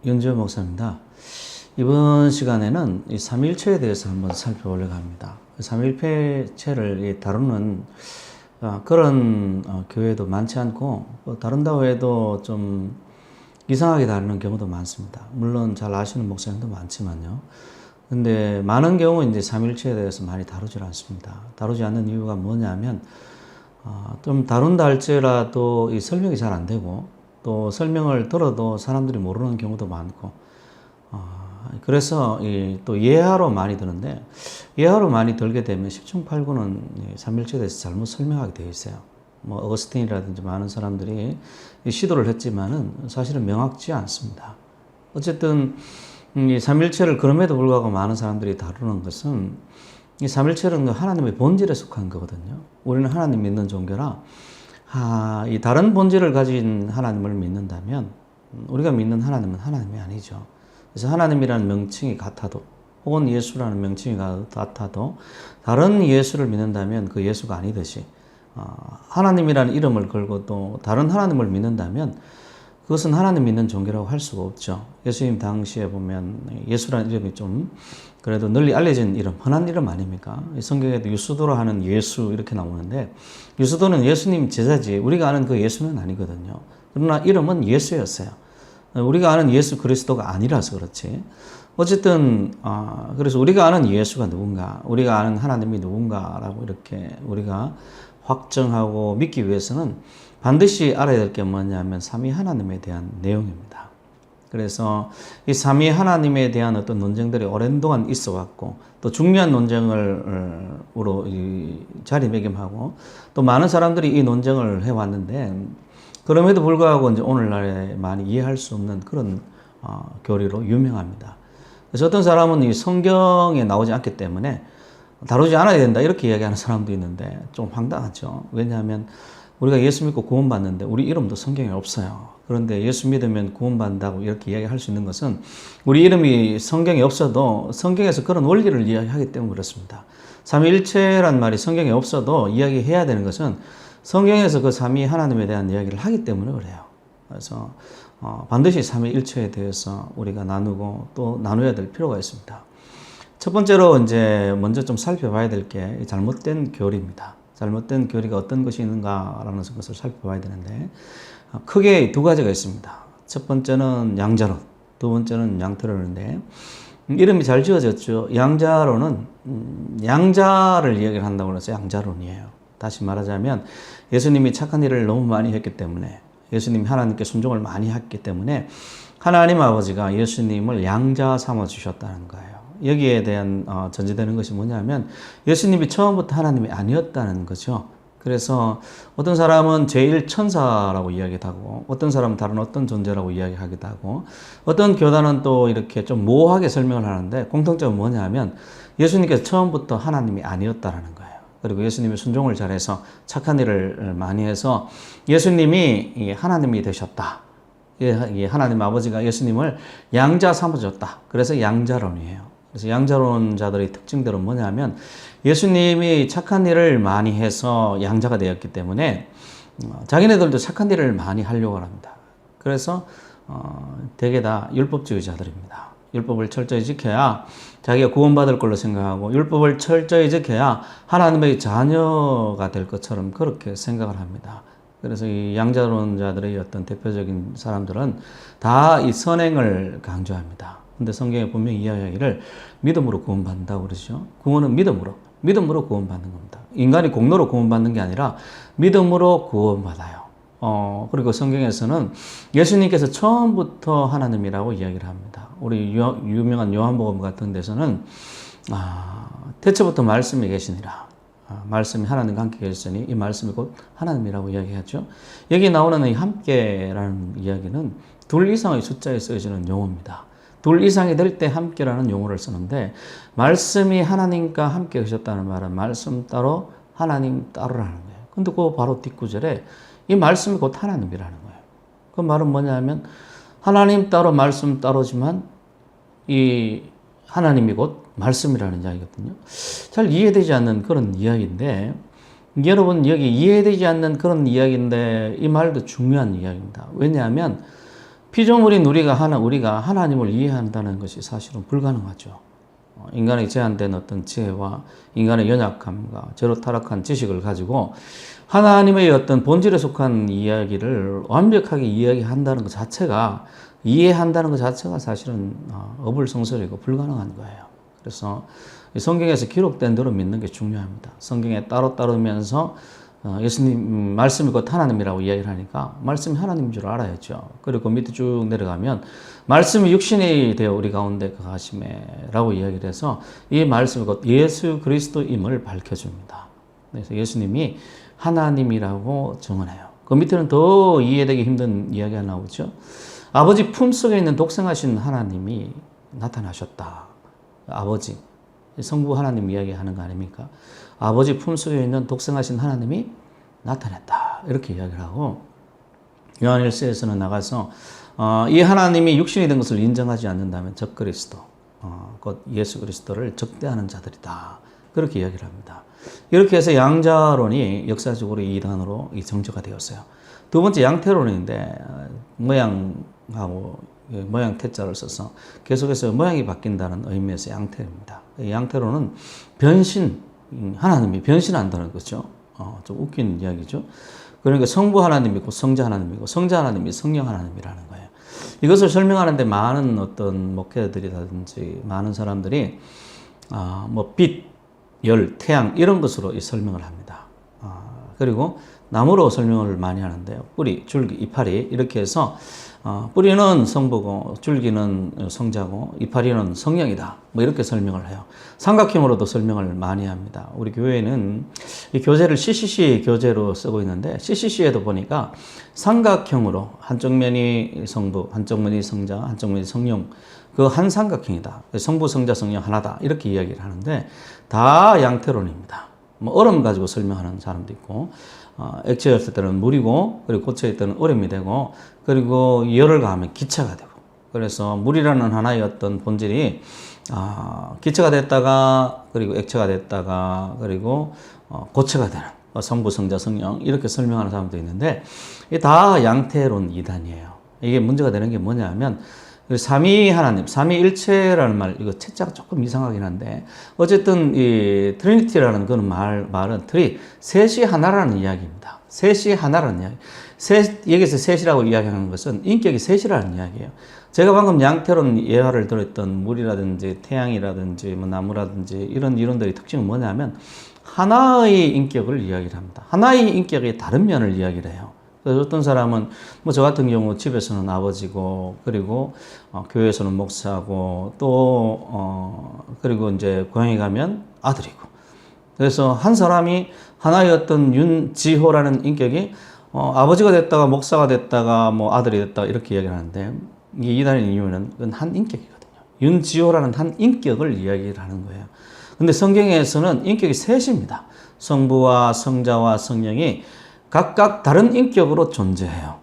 윤지호 목사입니다. 이번 시간에는 이 삼위일체에 대해서 한번 살펴보려고 합니다. 삼위일체를 다루는 그런 교회도 많지 않고 다룬다고 해도 좀 이상하게 다루는 경우도 많습니다. 물론 잘 아시는 목사님도 많지만요. 근데 많은 경우 이제 삼위일체에 대해서 많이 다루질 않습니다. 다루지 않는 이유가 뭐냐면 좀 다룬다 할지라도 이 설명이 잘 안 되고 또 설명을 들어도 사람들이 모르는 경우도 많고 그래서 또 예하로 많이 드는데 예하로 많이 들게 되면 10중 8구는 삼위일체에 대해서 잘못 설명하게 되어 있어요. 뭐 어거스틴이라든지 많은 사람들이 시도를 했지만은 사실은 명확지 않습니다. 어쨌든 이 삼위일체를 그럼에도 불구하고 많은 사람들이 다루는 것은 이 삼위일체는 하나님의 본질에 속한 거거든요. 우리는 하나님 믿는 종교라 이 다른 본질을 가진 하나님을 믿는다면 우리가 믿는 하나님은 하나님이 아니죠. 그래서 하나님이라는 명칭이 같아도 혹은 예수라는 명칭이 같아도 다른 예수를 믿는다면 그 예수가 아니듯이 하나님이라는 이름을 걸고 또 다른 하나님을 믿는다면 그것은 하나님 믿는 종교라고 할 수가 없죠. 예수님 당시에 보면 예수라는 이름이 좀 그래도 널리 알려진 이름, 흔한 이름 아닙니까? 성경에도 유수도라 하는 예수 이렇게 나오는데 유수도는 예수님 제자지 우리가 아는 그 예수는 아니거든요. 그러나 이름은 예수였어요. 우리가 아는 예수 그리스도가 아니라서 그렇지. 어쨌든 그래서 우리가 아는 예수가 누군가, 우리가 아는 하나님이 누군가라고 이렇게 우리가 확정하고 믿기 위해서는 반드시 알아야 될 게 뭐냐면 삼위 하나님에 대한 내용입니다. 그래서 이 삼위 하나님에 대한 어떤 논쟁들이 오랜 동안 있어 왔고 또 중요한 논쟁으로 자리매김하고 또 많은 사람들이 이 논쟁을 해왔는데 그럼에도 불구하고 이제 오늘날에 많이 이해할 수 없는 그런 교리로 유명합니다. 그래서 어떤 사람은 이 성경에 나오지 않기 때문에 다루지 않아야 된다 이렇게 이야기하는 사람도 있는데 좀 황당하죠. 왜냐하면 우리가 예수 믿고 구원받는데 우리 이름도 성경에 없어요. 그런데 예수 믿으면 구원받는다고 이렇게 이야기할 수 있는 것은 우리 이름이 성경에 없어도 성경에서 그런 원리를 이야기하기 때문에 그렇습니다. 삼위일체란 말이 성경에 없어도 이야기해야 되는 것은 성경에서 그 삼위 하나님에 대한 이야기를 하기 때문에 그래요. 그래서 반드시 삼위일체에 대해서 우리가 나누고 또 나눠야 될 필요가 있습니다. 첫 번째로 이제 먼저 좀 살펴봐야 될 게 잘못된 교리입니다. 잘못된 교리가 어떤 것이 있는가라는 것을 살펴봐야 되는데 크게 두 가지가 있습니다. 첫 번째는 양자론, 두 번째는 양태론인데 이름이 잘 지어졌죠. 양자론은 양자를 이야기를 한다고 해서 양자론이에요. 다시 말하자면 예수님이 착한 일을 너무 많이 했기 때문에 예수님이 하나님께 순종을 많이 했기 때문에 하나님 아버지가 예수님을 양자 삼아 주셨다는 거예요. 여기에 대한 전제되는 것이 뭐냐면 예수님이 처음부터 하나님이 아니었다는 거죠. 그래서 어떤 사람은 제1천사라고 이야기도 하고 어떤 사람은 다른 어떤 존재라고 이야기하기도 하고 어떤 교단은 또 이렇게 좀 모호하게 설명을 하는데 공통점은 뭐냐면 예수님께서 처음부터 하나님이 아니었다는 거예요. 그리고 예수님이 순종을 잘해서 착한 일을 많이 해서 예수님이 하나님이 되셨다. 하나님 아버지가 예수님을 양자 삼아줬다. 그래서 양자론이에요. 그래서 양자론자들의 특징들은 뭐냐면 예수님이 착한 일을 많이 해서 양자가 되었기 때문에 자기네들도 착한 일을 많이 하려고 합니다. 그래서 대개 다 율법주의자들입니다. 율법을 철저히 지켜야 자기가 구원받을 걸로 생각하고 율법을 철저히 지켜야 하나님의 자녀가 될 것처럼 그렇게 생각을 합니다. 그래서 이 양자론자들의 어떤 대표적인 사람들은 다 이 선행을 강조합니다. 근데 성경에 분명히 이야기하기를 믿음으로 구원받는다고 그러죠. 구원은 믿음으로 구원받는 겁니다. 인간이 공로로 구원받는 게 아니라 믿음으로 구원받아요. 그리고 성경에서는 예수님께서 처음부터 하나님이라고 이야기를 합니다. 우리 유명한 요한복음 같은 데서는 태초부터 말씀이 계시니라. 말씀이 하나님과 함께 계시니 이 말씀이 곧 하나님이라고 이야기하죠. 여기 나오는 이 함께라는 이야기는 둘 이상의 숫자에 쓰여지는 용어입니다. 둘 이상이 될 때 함께라는 용어를 쓰는데 말씀이 하나님과 함께 계셨다는 말은 말씀 따로 하나님 따로라는 거예요. 근데 그 바로 뒷구절에 이 말씀이 곧 하나님이라는 거예요. 그 말은 뭐냐면 하나님 따로 말씀 따로지만 이 하나님이 곧 말씀이라는 이야기거든요. 잘 이해되지 않는 그런 이야기인데 여러분 여기 이해되지 않는 그런 이야기인데 이 말도 중요한 이야기입니다. 왜냐하면 피조물인 우리가 하나님을 이해한다는 것이 사실은 불가능하죠. 인간의 제한된 어떤 지혜와 인간의 연약함과 저로 타락한 지식을 가지고 하나님의 어떤 본질에 속한 이야기를 완벽하게 이야기한다는 것 자체가, 이해한다는 것 자체가 사실은 어불성설이고 불가능한 거예요. 그래서 성경에서 기록된 대로 믿는 게 중요합니다. 성경에 따로 따르면서 예수님 말씀이 곧 하나님이라고 이야기를 하니까 말씀이 하나님인 줄 알아야죠. 그리고 밑에 쭉 내려가면 말씀이 육신이 되어 우리 가운데 거하심에라고 이야기를 해서 이 말씀이 곧 예수 그리스도임을 밝혀줍니다. 그래서 예수님이 하나님이라고 증언해요. 그 밑에는 더 이해되기 힘든 이야기가 나오죠. 아버지 품속에 있는 독생하신 하나님이 나타나셨다. 아버지, 성부 하나님 이야기하는 거 아닙니까? 아버지 품속에 있는 독생하신 하나님이 나타났다. 이렇게 이야기를 하고, 요한일서에서는 나가서 이 하나님이 육신이 된 것을 인정하지 않는다면 적 그리스도, 곧 예수 그리스도를 적대하는 자들이다. 그렇게 이야기를 합니다. 이렇게 해서 양자론이 역사적으로 이단으로 정조가 되었어요. 두 번째 양태론인데 모양하고 모양 태자를 써서 계속해서 모양이 바뀐다는 의미에서 양태입니다. 양태론은 변신, 하나님이 변신한다는 거죠. 좀 웃긴 이야기죠. 그러니까 성부 하나님이고 성자 하나님이고 성자 하나님이 성령 하나님이라는 거예요. 이것을 설명하는데 많은 어떤 목회들이라든지 많은 사람들이 뭐 빛, 열, 태양 이런 것으로 설명을 합니다. 그리고 나무로 설명을 많이 하는데요. 뿌리, 줄기, 이파리 이렇게 해서 뿌리는 성부고 줄기는 성자고 이파리는 성령이다. 뭐 이렇게 설명을 해요. 삼각형으로도 설명을 많이 합니다. 우리 교회는 이 교재를 CCC 교재로 쓰고 있는데 CCC에도 보니까 삼각형으로 한쪽 면이 성부, 한쪽 면이 성자, 한쪽 면이 성령 그 한 삼각형이다. 성부, 성자, 성령 하나다. 이렇게 이야기를 하는데 다 양태론입니다. 뭐 얼음 가지고 설명하는 사람도 있고 액체였을 때는 물이고 그리고 고체일 때는 얼음이 되고 그리고 열을 가하면 기체가 되고 그래서 물이라는 하나의 어떤 본질이 기체가 됐다가 그리고 액체가 됐다가 그리고 고체가 되는 성부, 성자, 성령 이렇게 설명하는 사람도 있는데 이게 다 양태론 이단이에요. 이게 문제가 되는 게 뭐냐면 삼위 하나님, 삼위일체라는 말, 이거 채자가 조금 이상하긴 한데, 어쨌든, 이, 트리니티라는 그런 말은, 셋이 하나라는 이야기입니다. 셋이 하나라는 이야기. 여기서 셋이라고 이야기하는 것은 인격이 셋이라는 이야기예요. 제가 방금 양태론 예화를 들었던 물이라든지 태양이라든지 뭐 나무라든지 이런 이론들의 특징은 뭐냐면, 하나의 인격을 이야기를 합니다. 하나의 인격의 다른 면을 이야기를 해요. 그래서 어떤 사람은 뭐 저 같은 경우 집에서는 아버지고 그리고 교회에서는 목사고 또 그리고 이제 고향에 가면 아들이고 그래서 한 사람이 하나의 어떤 윤지호라는 인격이 아버지가 됐다가 목사가 됐다가 뭐 아들이 됐다 이렇게 이야기를 하는데 이게 이단의 이유는 그건 한 인격이거든요. 윤지호라는 한 인격을 이야기를 하는 거예요. 근데 성경에서는 인격이 셋입니다. 성부와 성자와 성령이 각각 다른 인격으로 존재해요.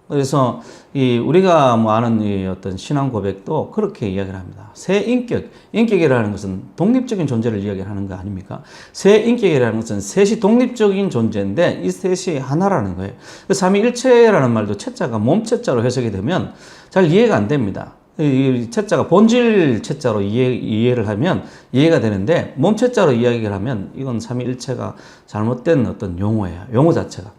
그래서 우리가 뭐 아는 이 어떤 신앙 고백도 그렇게 이야기를 합니다. 새 인격이라는 것은 독립적인 존재를 이야기하는 거 아닙니까? 새 인격이라는 것은 셋이 독립적인 존재인데 이 셋이 하나라는 거예요. 삼위일체라는 말도 채자가 몸채자로 해석이 되면 잘 이해가 안 됩니다. 이 채자가 본질 채자로 이해를 하면 이해가 되는데 몸채자로 이야기를 하면 이건 삼위일체가 잘못된 어떤 용어예요. 용어 자체가.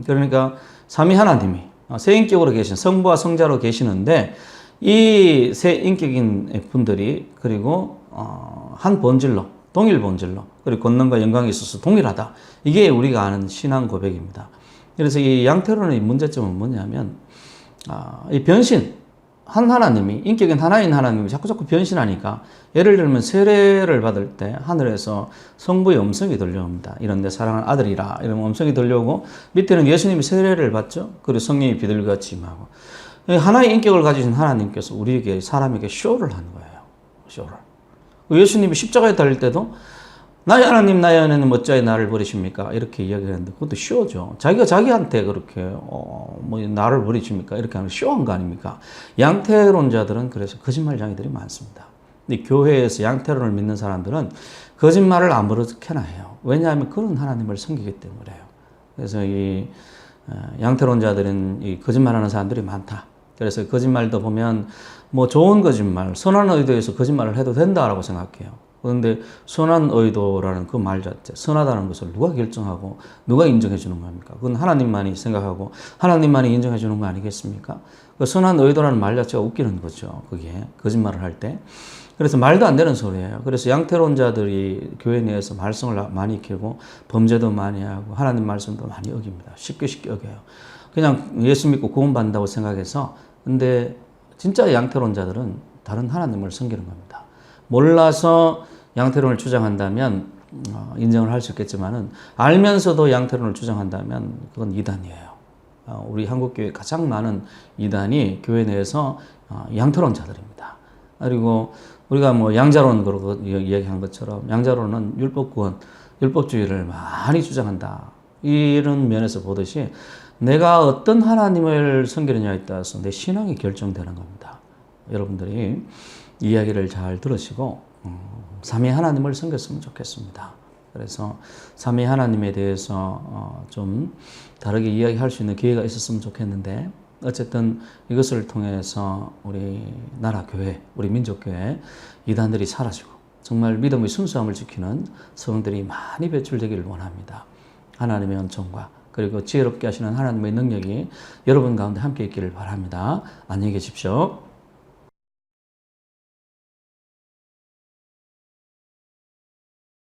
그러니까 삼위 하나님이 세 인격으로 계신 성부와 성자로 계시는데 이 세 인격인 분들이 그리고 한 본질로 동일 본질로 그리고 권능과 영광에 있어서 동일하다. 이게 우리가 아는 신앙 고백입니다. 그래서 이 양태론의 문제점은 뭐냐면 이 변신 한 하나님이 인격은 하나인 하나님이 자꾸 변신하니까 예를 들면 세례를 받을 때 하늘에서 성부의 음성이 들려옵니다. 이런 내 사랑하는 아들이라 이런 음성이 들려오고 밑에는 예수님이 세례를 받죠. 그리고 성령이 비둘기같이 임하고 하나의 인격을 가지신 하나님께서 우리에게 사람에게 쇼를 하는 거예요. 쇼를. 예수님이 십자가에 달릴 때도 나의 하나님 나의 은혜는 어찌하여 나를 버리십니까? 이렇게 이야기하는데 그것도 쇼죠. 자기가 자기한테 그렇게 뭐 나를 버리십니까? 이렇게 하는 쇼한 거 아닙니까? 양태론자들은 그래서 거짓말쟁이들이 많습니다. 근데 교회에서 양태론을 믿는 사람들은 거짓말을 아무렇게나 해요. 왜냐하면 그런 하나님을 섬기기 때문에요. 그래서 이 양태론자들은 이 거짓말하는 사람들이 많다. 그래서 거짓말도 보면 뭐 좋은 거짓말, 선한 의도에서 거짓말을 해도 된다라고 생각해요. 그런데 선한 의도라는 그 말 자체, 선하다는 것을 누가 결정하고 누가 인정해 주는 겁니까? 그건 하나님만이 생각하고 하나님만이 인정해 주는 거 아니겠습니까? 그 선한 의도라는 말 자체가 웃기는 거죠. 그게 거짓말을 할 때. 그래서 말도 안 되는 소리예요. 그래서 양태론자들이 교회 내에서 말썽을 많이 익히고 범죄도 많이 하고 하나님 말씀도 많이 어깁니다. 쉽게 어겨요. 그냥 예수 믿고 구원받는다고 생각해서. 근데 진짜 양태론자들은 다른 하나님을 섬기는 겁니다. 몰라서 양태론을 주장한다면 인정을 할 수 있겠지만은 알면서도 양태론을 주장한다면 그건 이단이에요. 우리 한국교회 가장 많은 이단이 교회 내에서 양태론자들입니다. 그리고 우리가 뭐 양자론 그러고 이야기한 것처럼 양자론은 율법구원, 율법주의를 많이 주장한다. 이런 면에서 보듯이 내가 어떤 하나님을 섬기느냐에 따라서 내 신앙이 결정되는 겁니다. 여러분들이 이야기를 잘 들으시고 삼위 하나님을 섬겼으면 좋겠습니다. 그래서 삼위 하나님에 대해서 좀 다르게 이야기할 수 있는 기회가 있었으면 좋겠는데 어쨌든 이것을 통해서 우리 나라 교회, 우리 민족교회 이단들이 사라지고 정말 믿음의 순수함을 지키는 성들이 많이 배출되기를 원합니다. 하나님의 은총과 그리고 지혜롭게 하시는 하나님의 능력이 여러분 가운데 함께 있기를 바랍니다. 안녕히 계십시오.